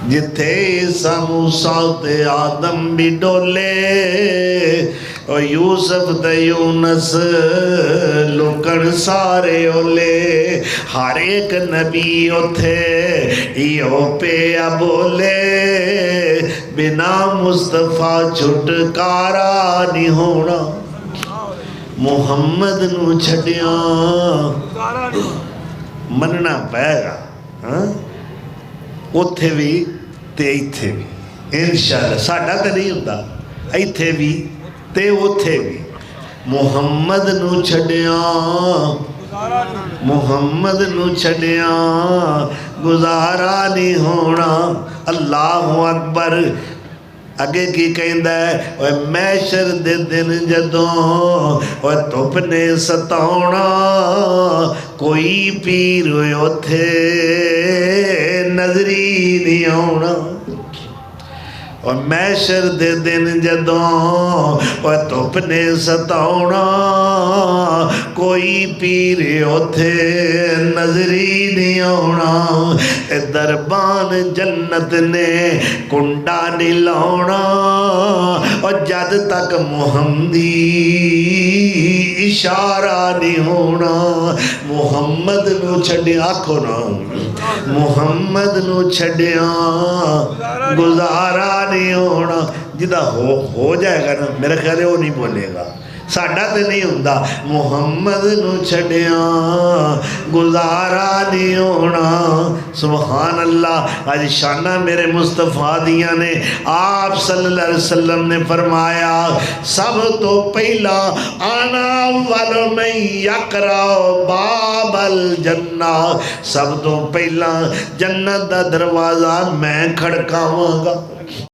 जिथे ईसा मूसा ते आदम भी डोले और यूसुफ ते यूनस लुकण सारे ओले। हर एक नबी उथे इहो पिया बोले बिना मुस्तफा छुटकारा नहीं होना। मुहम्मद नू छड्डिया मनना पैगा। हाँ उत्थे भी ते इत्थे भी इंशाअल्लाह। साडा तो नहीं हुंदा, इत्थे भी ते उत्थे भी। मुहम्मद नू छड्डिया मुहम्मद नू छड्डिया गुजारा नहीं होना। अल्लाह अकबर। अगे की कहंदा है मैशर दे दिन जदों धुप ने सताउणा कोई पीर उथे नजरी नहीं आउणा। और मैशर दे दिन जदों धुप ने सताउणा कोई पीर उथे नजरी नहीं आउणा। दरबान जन्नत ने कुंडा नहीं लाउणा और जद तक मुहम्मदी इशारा नहीं होना। मुहम्मद नू छड्डिया आखो ना मुहम्मद नू छड्डिया गुजारा नहीं होना। जिदा हो जाएगा ना मेरा ख्याल है वो नहीं बोलेगा। साडा तो नहीं हुंदा। मुहम्मद नू छड्डिया गुजारा नहीं होना। सुभान अल्लाह। अज शाना मेरे मुस्तफा दिया ने। आप सल्लल्लाहु अलैहि वसल्लम ने फरमाया सब तो पहला आना वालों में यकरा बाबल जन्ना। सब तो पहला जन्नत दा दरवाज़ा मैं खड़कावांगा।